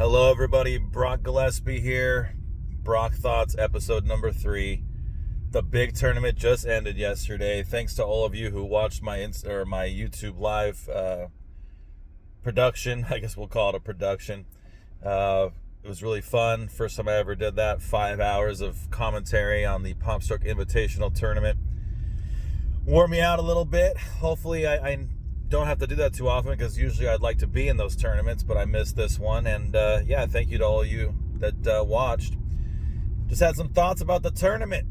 Hello, everybody. Brock Gillespie here. Brock Thoughts, episode number 3. The big tournament just ended yesterday. Thanks to all of you who watched my YouTube live production. I guess we'll call it a production. It was really fun. First time I ever did that. 5 hours of commentary on the PopStroke Invitational tournament. Wore me out a little bit. Hopefully, I don't have to do that too often, because usually I'd like to be in those tournaments, but I missed this one. And thank you to all of you that watched. Just had some thoughts about the tournament.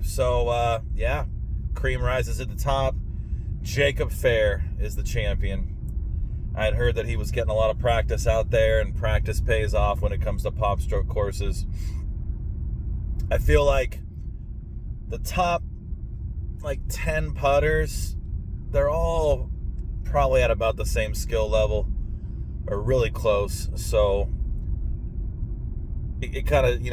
So cream rises at the top. Jacob Fair is the champion. I had heard that he was getting a lot of practice out there, and practice pays off when it comes to PopStroke courses. I feel like the top 10 putters, they're all probably at about the same skill level or really close. So it kind of,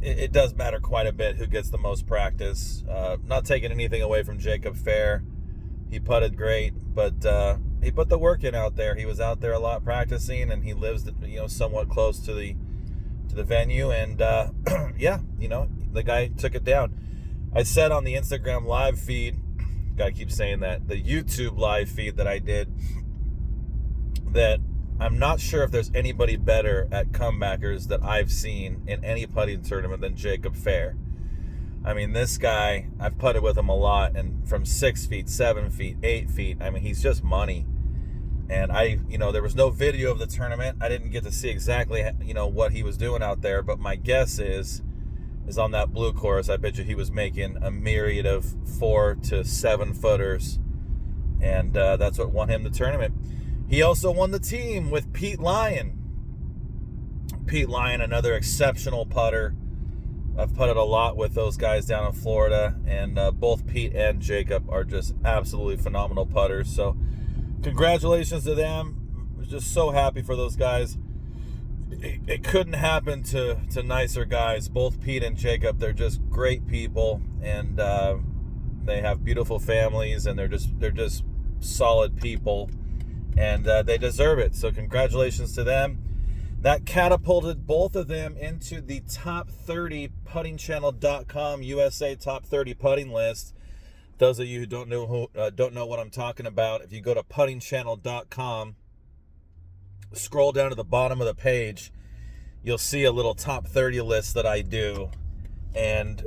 it does matter quite a bit who gets the most practice. Not taking anything away from Jacob Fair. He putted great, but he put the work in out there. He was out there a lot practicing, and he lives, somewhat close to the venue. And the guy took it down. I said on the Instagram live feed, gotta keep saying that, the YouTube live feed that I did, that I'm not sure if there's anybody better at comebackers that I've seen in any putting tournament than Jacob Fair. I mean, this guy, I've putted with him a lot, and from 6 feet, 7 feet, 8 feet, I mean, he's just money. And there was no video of the tournament. I didn't get to see exactly, what he was doing out there, but my guess is on that blue course, I bet you he was making a myriad of 4 to 7 footers, and that's what won him the tournament. He also won the team with Pete Lyon. Pete Lyon, another exceptional putter. I've putted a lot with those guys down in Florida, and both Pete and Jacob are just absolutely phenomenal putters. So congratulations to them. I was just so happy for those guys. It couldn't happen to nicer guys. Both Pete and Jacob, they're just great people, and they have beautiful families, and they're just solid people, and they deserve it. So congratulations to them. That catapulted both of them into the top 30 puttingchannel.com USA top 30 putting list. Those of you who don't know what I'm talking about, if you go to puttingchannel.com, scroll down to the bottom of the page, you'll see a little top 30 list that I do. And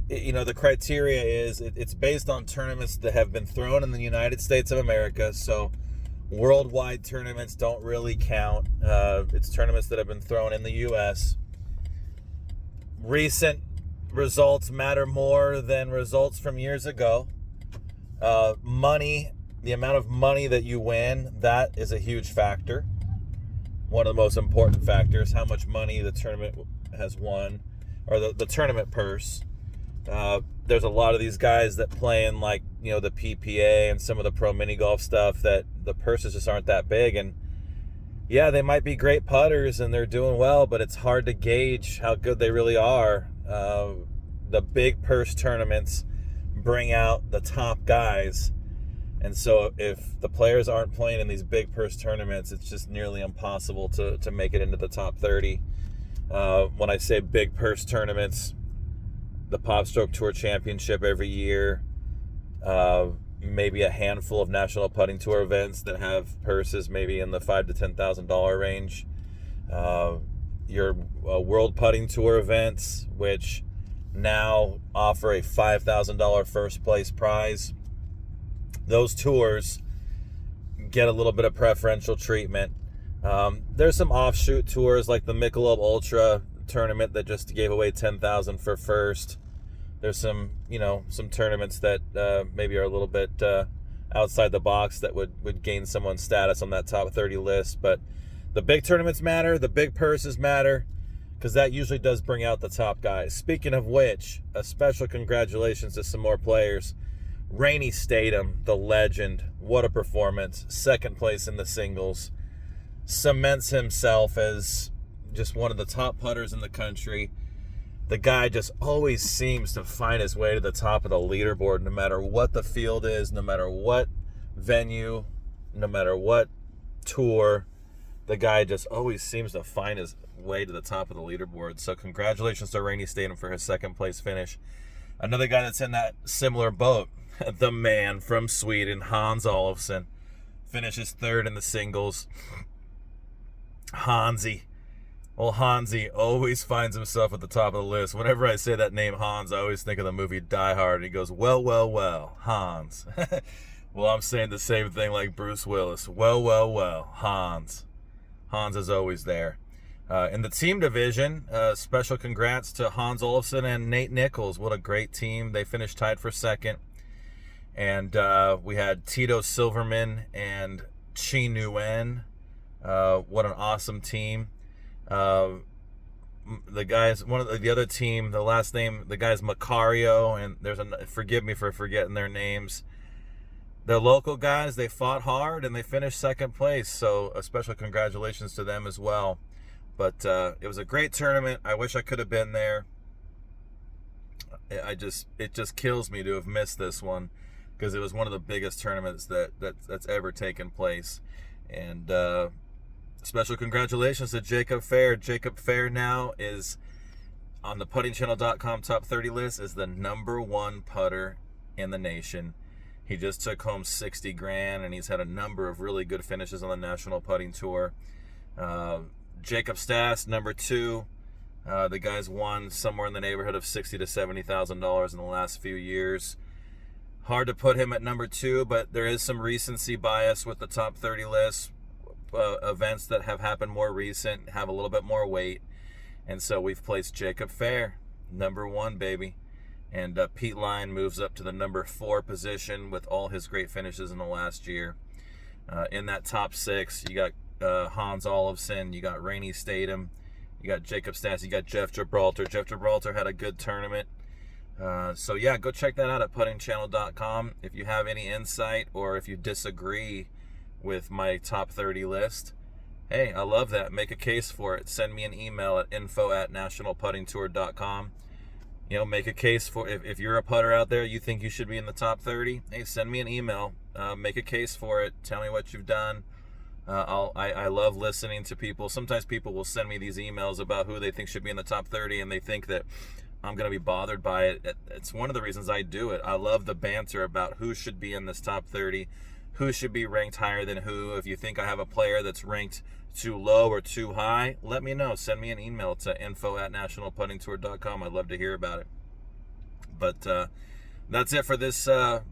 the criteria is it's based on tournaments that have been thrown in the United States of America. So worldwide tournaments don't really count. It's tournaments that have been thrown in the US. Recent results matter more than results from years ago. Money, the amount of money that you win, that is a huge factor. One of the most important factors, how much money the tournament has won, or the tournament purse. There's a lot of these guys that play in the PPA and some of the pro mini golf stuff that the purses just aren't that big. And yeah, they might be great putters and they're doing well, but it's hard to gauge how good they really are. The big purse tournaments bring out the top guys. And so if the players aren't playing in these big purse tournaments, it's just nearly impossible to make it into the top 30. When I say big purse tournaments, the PopStroke Tour Championship every year, maybe a handful of National Putting Tour events that have purses maybe in the $5,000 to $10,000 range. Your World Putting Tour events, which now offer a $5,000 first place prize. Those tours get a little bit of preferential treatment. There's some offshoot tours like the Michelob Ultra tournament that just gave away $10,000 for first. There's some tournaments that maybe are a little bit outside the box that would gain someone status on that top 30 list. But the big tournaments matter, the big purses matter, because that usually does bring out the top guys. Speaking of which, a special congratulations to some more players. Rainey Statham, the legend, what a performance. Second place in the singles. Cements himself as just one of the top putters in the country. The guy just always seems to find his way to the top of the leaderboard, no matter what the field is, no matter what venue, no matter what tour. the guy just always seems to find his way to the top of the leaderboard. So congratulations to Rainey Statham for his second place finish. Another guy that's in that similar boat, the man from Sweden, Hans Olofsson, finishes third in the singles. Hansi. Well, Hansi always finds himself at the top of the list. Whenever I say that name, Hans, I always think of the movie Die Hard. And he goes, well, well, well, Hans. Well, I'm saying the same thing like Bruce Willis. Well, well, well, Hans. Hans is always there. In the team division, special congrats to Hans Olofsson and Nate Nichols. What a great team. They finished tied for second. And we had Tito Silverman and Chi Nguyen. What an awesome team. The guys, one of the other team, the last name, the guy's Macario, and there's forgive me for forgetting their names. The local guys, they fought hard and they finished second place, so a special congratulations to them as well. But it was a great tournament. I wish I could have been there. It just kills me to have missed this one, because it was one of the biggest tournaments that's ever taken place. And special congratulations to Jacob Fair. Jacob Fair now is on the puttingchannel.com top 30 list, is the #1 putter in the nation. He just took home 60 grand, and he's had a number of really good finishes on the National Putting Tour. Jacob Stass, #2. The guy's won somewhere in the neighborhood of $60,000 to $70,000 in the last few years. Hard to put him at #2, but there is some recency bias with the top 30 list. Events that have happened more recent have a little bit more weight, and so we've placed Jacob Fair #1, baby. And Pete Lyon moves up to the #4 position with all his great finishes in the last year. In that top 6, you got Hans Olofsson, you got Rainey Statham, you got Jacob Stass, you got Jeff Gibraltar. Jeff Gibraltar had a good tournament. So yeah, go check that out at puttingchannel.com. If you have any insight or if you disagree with my top 30 list, hey, I love that. Make a case for it. Send me an email at info@nationalputtingtour.com. You know, make a case for, if you're a putter out there, you think you should be in the top 30, hey, send me an email. Make a case for it. Tell me what you've done. I love listening to people. Sometimes people will send me these emails about who they think should be in the top 30, and they think that I'm going to be bothered by it. It's one of the reasons I do it. I love the banter about who should be in this top 30, who should be ranked higher than who. If you think I have a player that's ranked too low or too high, let me know. Send me an email to info@nationalputtingtour.com. I'd love to hear about it. But that's it for this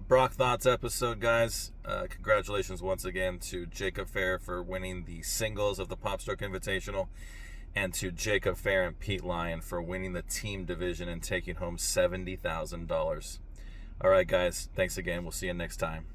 Brock Thoughts episode, guys. Congratulations once again to Jacob Fair for winning the singles of the PopStroke Invitational, and to Jacob Fair and Pete Lyon for winning the team division and taking home $70,000. All right, guys. Thanks again. We'll see you next time.